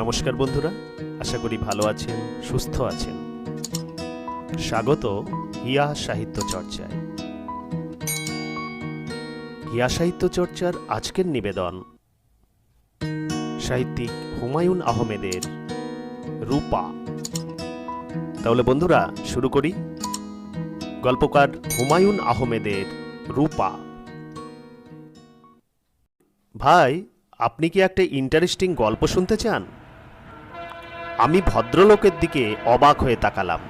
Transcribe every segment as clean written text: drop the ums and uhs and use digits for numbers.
নমস্কার বন্ধুরা, আশা করি ভালো আছেন, সুস্থ আছেন। স্বাগত হিয়া সাহিত্য চর্চায়। হিয়া সাহিত্য চর্চার আজকের নিবেদন সাহিত্যিক হুমায়ুন আহমেদের রূপা। তাহলে বন্ধুরা শুরু করি। গল্পকার হুমায়ুন আহমেদের রূপা। ভাই, আপনি কি একটা ইন্টারেস্টিং গল্প শুনতে চান? আমি ভদ্রলোকের দিকে অবাক হয়ে তাকালাম।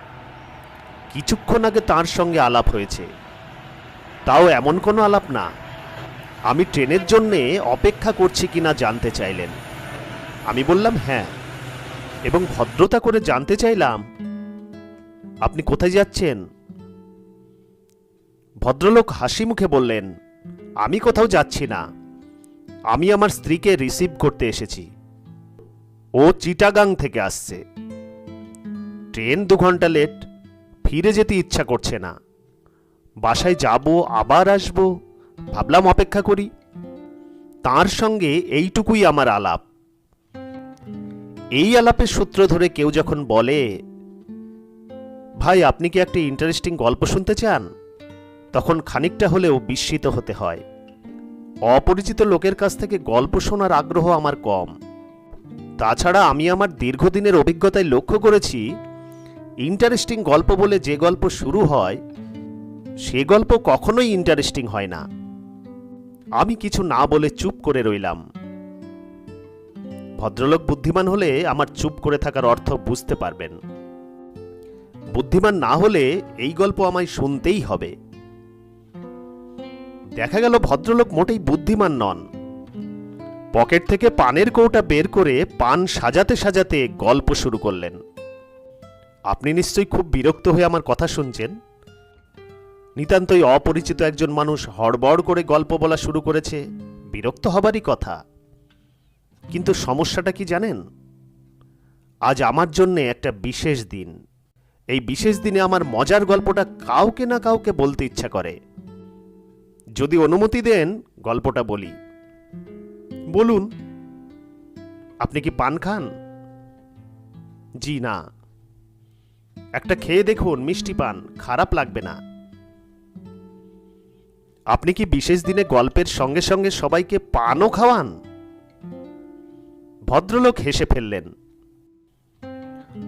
কিছুক্ষণ আগে তাঁর সঙ্গে আলাপ হয়েছে, তাও এমন কোনো আলাপ না। আমি ট্রেনের জন্যে অপেক্ষা করছি কিনা জানতে চাইলেন। আমি বললাম হ্যাঁ, এবং ভদ্রতা করে জানতে চাইলাম আপনি কোথায় যাচ্ছেন। ভদ্রলোক হাসি মুখে বললেন, আমি কোথাও যাচ্ছি না, আমি আমার স্ত্রীকে রিসিভ করতে এসেছি। ও চিটাগাং থেকে আসছে। ট্রেন 2 ঘন্টা লেট, ফিরে যেতে ইচ্ছা করছে না। বাসায় যাব, আবার আসব, ভাবলাম অপেক্ষা করি। তার সঙ্গে এইটুকুই আমার আলাপ। এই আলাপের সূত্র ধরে কেউ যখন বলে, ভাই আপনি কি একটা ইন্টারেস্টিং গল্প শুনতে চান, তখন খানিকটা হলেও বিস্মিত হতে হয়। অপরিচিত লোকের কাছ থেকে গল্প শোনার আগ্রহ আমার কম। তাছাড়া আমি আমার দীর্ঘদিনের অভিজ্ঞতায় লক্ষ্য করেছি, ইন্টারেস্টিং গল্প বলে যে গল্প শুরু হয় সে গল্প কখনোই ইন্টারেস্টিং হয় না। আমি কিছু না বলে চুপ করে রইলাম। ভদ্রলোক বুদ্ধিমান হলে আমার চুপ করে থাকার অর্থ বুঝতে পারবেন। বুদ্ধিমান না হলে এই গল্প আমায় শুনতেই হবে। দেখা গেল ভদ্রলোক মোটেই বুদ্ধিমান নন। পকেট থেকে পানের কৌটা বের করে পান সাজাতে সাজাতে গল্প শুরু করলেন। আপনি নিশ্চয়ই খুব বিরক্ত হয়ে আমার কথা শুনছেন। নিতান্তই অপরিচিত একজন মানুষ হড়বড় করে গল্প বলা শুরু করেছে, বিরক্ত হবারই কথা। কিন্তু সমস্যাটা কি জানেন? আজ আমার জন্য একটা বিশেষ দিন। এই বিশেষ দিনে আমার মজার গল্পটা কাউকে না কাউকে বলতে ইচ্ছা করে। যদি অনুমতি দেন গল্পটা বলি। বলুন। আপনি কি পান খান? জি না। একটা খেয়ে দেখুন, মিষ্টি পান, খারাপ লাগবে না। আপনি কি বিশেষ দিনে গল্পের সঙ্গে সঙ্গে সবাইকে পানও খাওয়ান? ভদ্রলোক হেসে ফেললেন,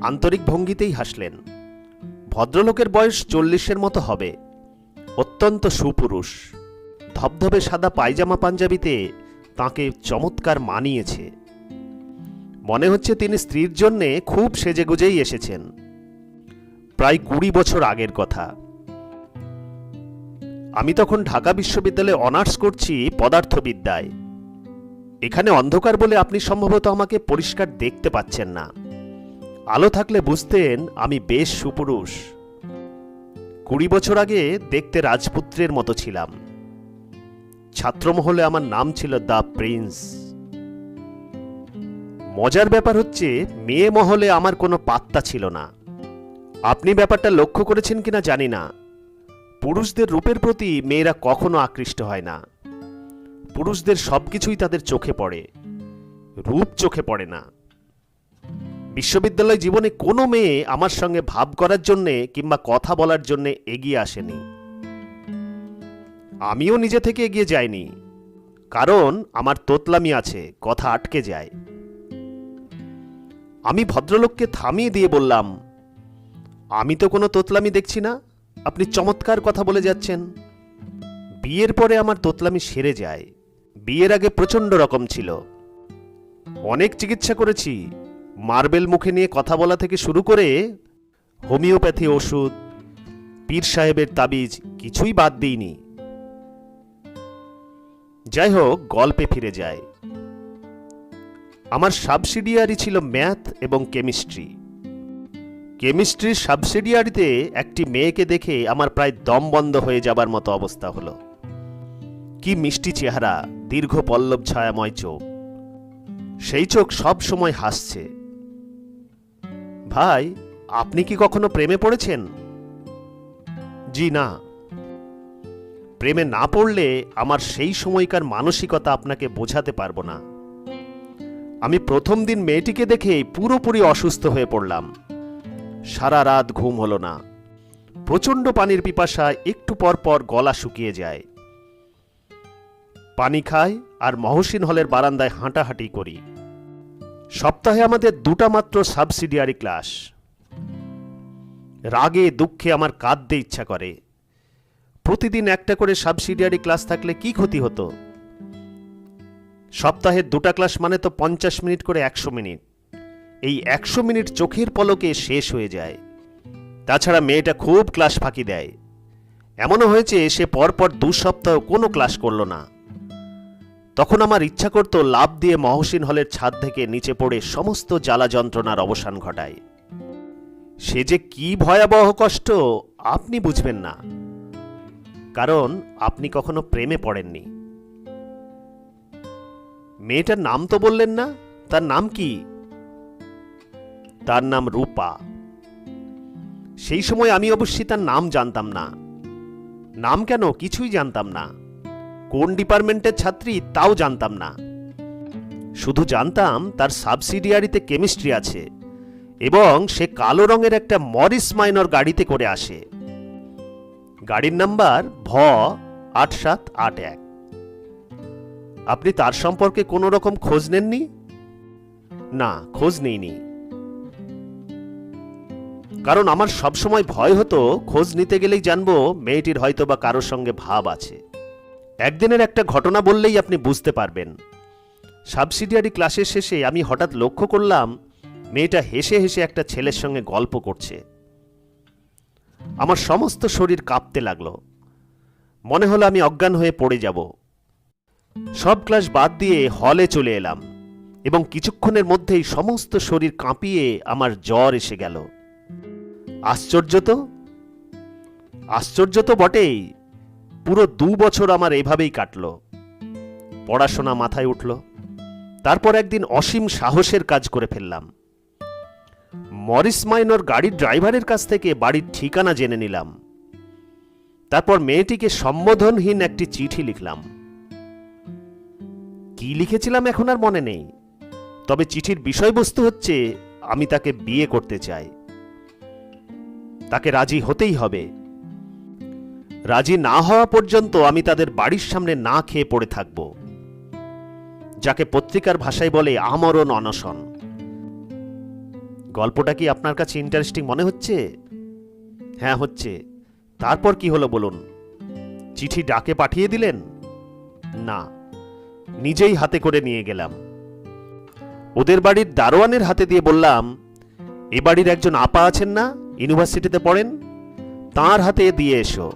আন্তরিক ভঙ্গিতেই হাসলেন। ভদ্রলোকের বয়স 40-এর মতো হবে। অত্যন্ত সুপুরুষ। ধবধবে সাদা পায়জামা পাঞ্জাবিতে তাঁকে চমৎকার মানিয়েছে। মনে হচ্ছে তিনি স্ত্রীর জন্যে খুব সেজেগুজেই এসেছেন। প্রায় 20 বছর আগের কথা। আমি তখন ঢাকা বিশ্ববিদ্যালয়ে অনার্স করছি পদার্থবিদ্যায়। এখানে অন্ধকার বলে আপনি সম্ভবত আমাকে পরিষ্কার দেখতে পাচ্ছেন না। আলো থাকলে বুঝতেন আমি বেশ সুপুরুষ। 20 বছর আগে দেখতে রাজপুত্রের মতো ছিলাম। ছাত্রমহলে আমার নাম ছিল দ্য প্রিন্স। মজার ব্যাপার হচ্ছে, মেয়ে মহলে আমার কোনো পাত্তা ছিল না। আপনি ব্যাপারটা লক্ষ্য করেছেন কিনা জানি না, পুরুষদের রূপের প্রতি মেয়েরা কখনো আকৃষ্ট হয় না। পুরুষদের সবকিছুই তাদের চোখে পড়ে, রূপ চোখে পড়ে না। বিশ্ববিদ্যালয় জীবনে কোনো মেয়ে আমার সঙ্গে ভাব করার জন্যে কিংবা কথা বলার জন্যে এগিয়ে আসেনি। আমিও নিজে থেকে এগিয়ে যাইনি, কারণ আমার তোতলামি আছে, কথা আটকে যায়। আমি ভদ্রলোককে থামিয়ে দিয়ে বললাম, আমি তো কোনো তোতলামি দেখছি না, আপনি চমৎকার কথা বলে যাচ্ছেন। বিয়ের পরে আমার তোতলামি সেরে যায়। বিয়ের আগে প্রচণ্ড রকম ছিল। অনেক চিকিৎসা করেছি, মার্বেল মুখে নিয়ে কথা বলা থেকে শুরু করে হোমিওপ্যাথি ওষুধ, পীর সাহেবের তাবিজ, কিছুই বাদ দিইনি। যাই হোক, গল্পে ফিরে যায়। আমার সাবসিডিয়ারি ছিল ম্যাথ এবং কেমিস্ট্রি। কেমিস্ট্রির সাবসিডিয়ারিতে একটি মেয়েকে দেখে আমার প্রায় দম বন্ধ হয়ে যাবার মতো অবস্থা হলো। কি মিষ্টি চেহারা, দীর্ঘ পল্লব ছায়াময় চোখ। সেই চোখ সব সময় হাসছে। ভাই, আপনি কি কখনো প্রেমে পড়েছেন? জি না। প্রেমে না পড়লে আমার সেই সময়কার মানসিকতা আপনাকে বোঝাতে পারবো না। আমি প্রথম দিন মেয়েটিকে দেখে পুরোপুরি অসুস্থ হয়ে পড়লাম। সারা রাত ঘুম হলো না। প্রচণ্ড পানির পিপাসায় একটু পর পর গলা শুকিয়ে যায়। পানি খাই আর মহসিন হলের বারান্দায় হাঁটাহাঁটি করি। সপ্তাহে আমাদের দুটা মাত্র সাবসিডিয়ারি ক্লাস। রাগে দুঃখে আমার কাঁদতে ইচ্ছা করে। প্রতিদিন একটা করে সাবসিডিয়ারি ক্লাস থাকলে কি ক্ষতি হতো? সপ্তাহের দুটা ক্লাস মানে তো 50 মিনিট করে 100 মিনিট। এই 100 মিনিট চোখের পলকে শেষ হয়ে যায়। তাছাড়া মেয়েটা খুব ক্লাস ফাঁকি দেয়। এমনও হয়েছে সে পরপর 2 সপ্তাহ কোনো ক্লাস করল না। তখন আমার ইচ্ছা করত লাফ দিয়ে মহসিন হলের ছাদ থেকে নিচে পড়ে সমস্ত জ্বালা যন্ত্রণার অবসান ঘটায়। সে যে কি ভয়াবহ কষ্ট আপনি বুঝবেন না, কারণ আপনি কখনো প্রেমে পড়েননি। মেয়েটার নাম তো বললেন না, তার নাম কি? তার নাম রূপা। সেই সময় আমি অবশ্যই তার নাম জানতাম না। নাম কেন কিছুই জানতাম না। কোন ডিপার্টমেন্টের ছাত্রী তাও জানতাম না। শুধু জানতাম তার সাবসিডিয়ারিতে কেমিস্ট্রি আছে এবং সে কালো রঙের একটা মরিস মাইনর গাড়িতে করে আসে। গাড়ির নাম্বার ভ 8781। আপনি তার সম্পর্কে কোনো রকম খোঁজ নেননি? না, খোঁজ নেইনি। কারণ আমার সবসময় ভয় হতো খোঁজ নিতে গেলেই জানবো মেয়েটির হয়তো বা কারোর সঙ্গে ভাব আছে। একদিনের একটা ঘটনা বললেই আপনি বুঝতে পারবেন। সাবসিডিয়ারি ক্লাসের শেষে আমি হঠাৎ লক্ষ্য করলাম মেয়েটা হেসে হেসে একটা ছেলের সঙ্গে গল্প করছে। আমার সমস্ত শরীর কাঁপতে লাগলো। মনে হলো আমি অজ্ঞান হয়ে পড়ে যাব। সব ক্লাস বাদ দিয়ে হলে চলে এলাম এবং কিছুক্ষণের মধ্যেই সমস্ত শরীর কাঁপিয়ে আমার জ্বর এসে গেল। আশ্চর্য তো বটেই। পুরো 2 বছর আমার এভাবেই কাটল। পড়াশোনা মাথায় উঠল। তারপর একদিন অসীম সাহসের কাজ করে ফেললাম। মরিস মাইনর গাড়ির ড্রাইভারের কাছ থেকে বাড়ির ঠিকানা জেনে নিলাম। তারপর মেয়েটিকে সম্বোধনহীন একটি চিঠি লিখলাম। কি লিখেছিলাম এখন আর মনে নেই, তবে চিঠির বিষয়বস্তু হচ্ছে আমি তাকে বিয়ে করতে চাই। তাকে রাজি হতেই হবে। রাজি না হওয়া পর্যন্ত আমি তাদের বাড়ির সামনে না খেয়ে পড়ে থাকব, যাকে পত্রিকার ভাষায় বলে আমরণ অনশন। গল্পটা কি আপনার কাছে ইন্টারেস্টিং মনে হচ্ছে? হ্যাঁ হচ্ছে। তারপর কি হলো বলুন? চিঠি ডাকে পাঠিয়ে দিলেন? না, নিজেই হাতে করে নিয়ে গেলাম। ওদের বাড়ির দারোয়ানের হাতে দিয়ে বললাম, এ বাড়ির একজন আপা আছেন না, ইউনিভার্সিটিতে পড়েন, তাঁর হাতে দিয়ে এসো।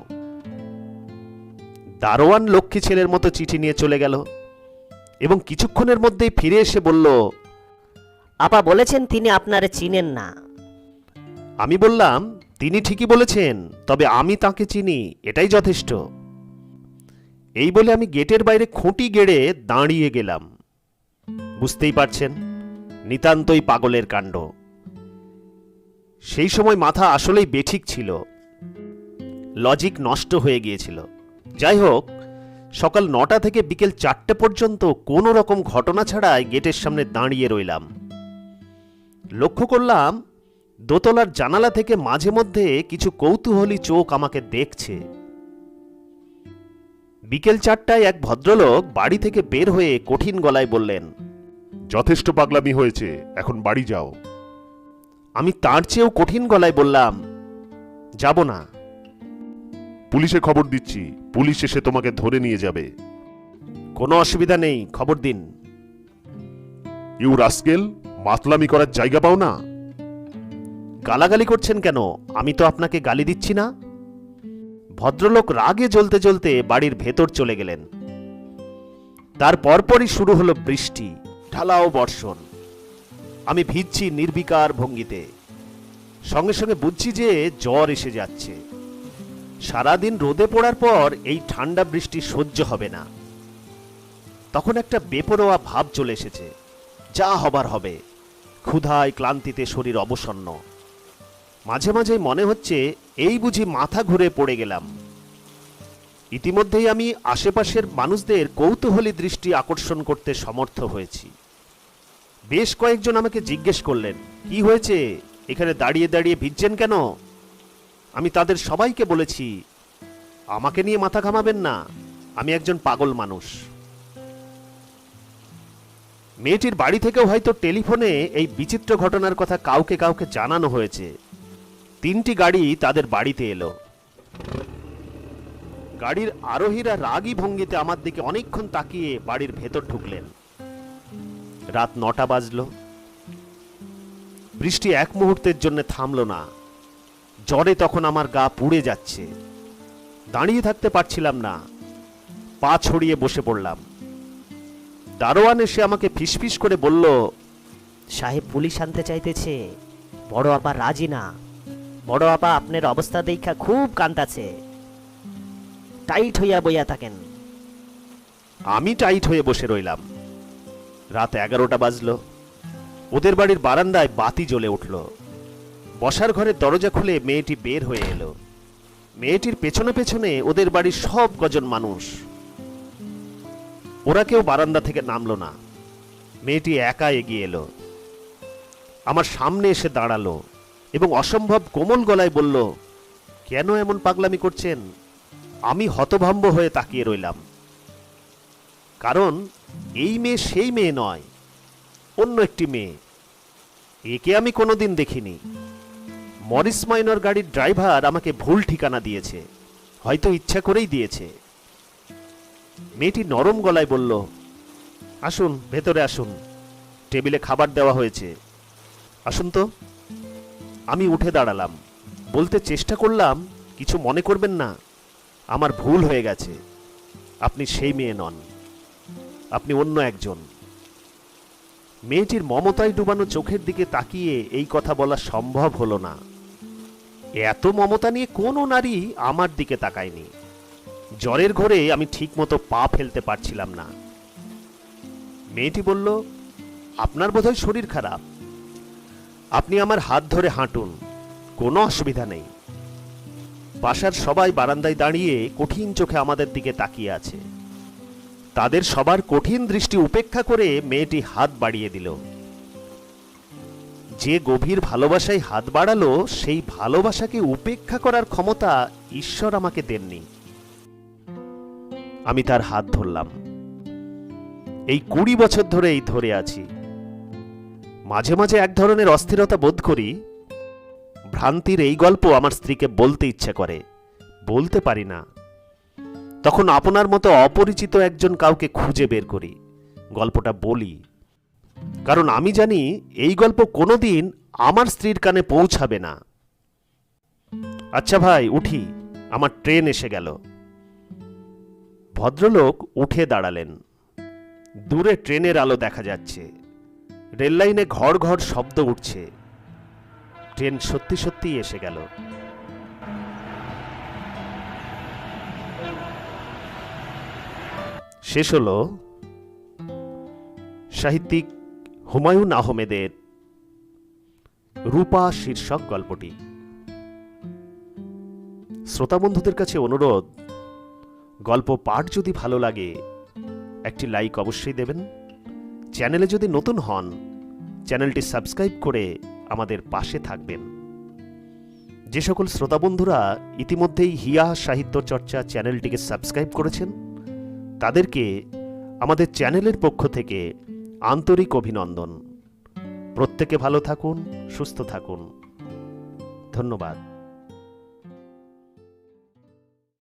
দারোয়ান লক্ষ্মী ছেলের মতো চিঠি নিয়ে চলে গেল এবং কিছুক্ষণের মধ্যেই ফিরে এসে বলল, আপা বলেছেন তিনি আপনারে চিনেন না। আমি বললাম, তিনি ঠিকই বলেছেন, তবে আমি তাকে চিনি, এটাই যথেষ্ট। এই বলে আমি গেটের বাইরে খুঁটি গেড়ে দাঁড়িয়ে গেলাম। বুঝতেই পারছেন, নিতান্তই পাগলের কাণ্ড। সেই সময় মাথা আসলেই বেঠিক ছিল, লজিক নষ্ট হয়ে গিয়েছিল। যাই হোক, সকাল 9টা থেকে বিকেল 4টে পর্যন্ত কোনো রকম ঘটনা ছাড়াই গেটের সামনে দাঁড়িয়ে রইলাম। লক্ষ্য করলাম দোতলার জানালা থেকে মাঝে মধ্যে কিছু কৌতূহলী চোখ আমাকে দেখছে। বিকেল 4টায় এক ভদ্রলোক বাড়ি থেকে বের হয়ে কঠিন গলায় বললেন, যথেষ্ট পাগলামি হয়েছে, এখন বাড়ি যাও। আমি তার চেয়েও কঠিন গলায় বললাম, যাব না। পুলিশে খবর দিচ্ছি, পুলিশ এসে তোমাকে ধরে নিয়ে যাবে। কোনো অসুবিধা নেই, খবর দিন। ইউ রাস্কেল, মাতলামি করার জায়গা পাও না? গালাগালি করছেন কেন? আমি তো আপনাকে গালি দিচ্ছি না। ভদ্রলোক রাগে জ্বলতে জ্বলতে বাড়ির ভেতর চলে গেলেন। তার পরপরই শুরু হলো বৃষ্টি, ঢালাও বর্ষণ। আমি ভিজছি নির্বিকার ভঙ্গিতে। সঙ্গে সঙ্গে বুঝছি যে জ্বর এসে যাচ্ছে। সারাদিন রোদে পড়ার পর এই ঠান্ডা বৃষ্টি সহ্য হবে না। তখন একটা বেপরোয়া ভাব চলে এসেছে, যা হবার হবে। ক্ষুধায় ক্লান্তিতে শরীর অবসন্ন। মাঝে মাঝে মনে হচ্ছে এই বুঝি মাথা ঘুরে পড়ে গেলাম। ইতিমধ্যেই আমি আশেপাশের মানুষদের কৌতূহলী দৃষ্টি আকর্ষণ করতে সমর্থ হয়েছি। বেশ কয়েকজন আমাকে জিজ্ঞেস করলেন, কি হয়েছে, এখানে দাঁড়িয়ে দাঁড়িয়ে ভিজছেন কেন? আমি তাদের সবাইকে বলেছি, আমাকে নিয়ে মাথা ঘামাবেন না, আমি একজন পাগল মানুষ। মেয়েটির বাড়ি থেকেও হয়তো টেলিফোনে এই বিচিত্র ঘটনার কথা কাউকে কাউকে জানানো হয়েছে। 3টি গাড়ি তাদের বাড়িতে এলো। গাড়ির আরোহীরা রাগী ভঙ্গিতে আমার দিকে অনেকক্ষণ তাকিয়ে বাড়ির ভেতর ঢুকলেন। রাত 9টা বাজলো। বৃষ্টি এক মুহূর্তের জন্য থামলো না। জ্বরে তখন আমার গা পুড়ে যাচ্ছে। দাঁড়িয়ে থাকতে পারছিলাম না, পা ছড়িয়ে বসে পড়লাম। দারোয়ান এসে আমাকে ফিসফিস করে বলল, সাহেব পুলিশ আনতে চাইতেছে, বড় আপা রাজি না। বড় আপা আপনার অবস্থা দেখা খুব কান্দাছে, টাইট হইয়া বইয়া থাকেন। আমি টাইট হয়ে বসে রইলাম। রাত 11টা বাজলো। ওদের বাড়ির বারান্দায় বাতি জ্বলে উঠল। বসার ঘরের দরজা খুলে মেয়েটি বের হয়ে এলো। মেয়েটির পেছনে পেছনে ওদের বাড়ির সব কজন মানুষ। ওরা কেউ বারান্দা থেকে নামলো না। মেয়েটি একা এগিয়ে এলো, আমার সামনে এসে দাঁড়ালো এবং অসম্ভব কোমল গলায় বলল, কেন এমন পাগলামি করছেন? আমি হতভম্ব হয়ে তাকিয়ে রইলাম, কারণ এই মেয়ে সেই মেয়ে নয়, অন্য একটি মেয়ে। একে আমি কোনোদিন দেখিনি। মরিস মাইনর গাড়ির ড্রাইভার আমাকে ভুল ঠিকানা দিয়েছে, হয়তো ইচ্ছা করেই দিয়েছে। মেয়েটি নরম গলায় বলল, আসুন, ভেতরে আসুন, টেবিলে খাবার দেওয়া হয়েছে, আসুন তো। আমি উঠে দাঁড়ালাম, বলতে চেষ্টা করলাম, কিছু মনে করবেন না, আমার ভুল হয়ে গেছে, আপনি সেই মেয়ে নন, আপনি অন্য একজন। মেয়েটির মমতায় ডুবানো চোখের দিকে তাকিয়ে এই কথা বলা সম্ভব হলো না। এত মমতা নিয়ে কোনো নারী আমার দিকে তাকায়নি। জ্বরের ঘোরে আমি ঠিকমতো পা ফেলতে পারছিলাম না। মেয়েটি বলল, আপনার বোধহয় শরীর খারাপ, আপনি আমার হাত ধরে হাঁটুন, কোনো অসুবিধা নেই। বাসার সবাই বারান্দায় দাঁড়িয়ে কঠিন চোখে আমাদের দিকে তাকিয়ে আছে। তাদের সবার কঠিন দৃষ্টি উপেক্ষা করে মেয়েটি হাত বাড়িয়ে দিল। যে গভীর ভালোবাসায় হাত বাড়ালো, সেই ভালোবাসাকে উপেক্ষা করার ক্ষমতা ঈশ্বর আমাকে দেননি। আমি তার হাত ধরলাম। এই 20 বছর ধরেই ধরে আছি। মাঝে মাঝে এক ধরনের অস্থিরতা বোধ করি। ভ্রান্তির এই গল্প আমার স্ত্রীকে বলতে ইচ্ছে করে, বলতে পারি না। তখন আপনার মতো অপরিচিত একজন কাউকে খুঁজে বের করি, গল্পটা বলি, কারণ আমি জানি এই গল্প কোনোদিন আমার স্ত্রীর কানে পৌঁছাবে না। আচ্ছা ভাই, উঠি, আমার ট্রেন এসে গেল। ভদ্রলোক উঠে দাঁড়ালেন। দূরে ট্রেনের আলো দেখা যাচ্ছে। রেললাইনে ঘর ঘর শব্দ উঠছে। ট্রেন সত্যি সত্যি এসে গেল। শেষ হলো সাহিত্যিক হুমায়ুন আহমেদের রূপা শীর্ষক গল্পটি। শ্রোতা বন্ধুদের কাছে অনুরোধ, গল্প পাঠ যদি ভালো লাগে একটি লাইক অবশ্যই দেবেন। চ্যানেলে যদি নতুন হন, চ্যানেলটি সাবস্ক্রাইব করে আমাদের পাশে থাকবেন। যে সকল শ্রোতা বন্ধুরা ইতিমধ্যেই হিয়া সাহিত্য চর্চা চ্যানেলটিকে সাবস্ক্রাইব করেছেন, তাদেরকে আমাদের চ্যানেলের পক্ষ থেকে আন্তরিক অভিনন্দন। প্রত্যেকে ভালো থাকুন, সুস্থ থাকুন। ধন্যবাদ।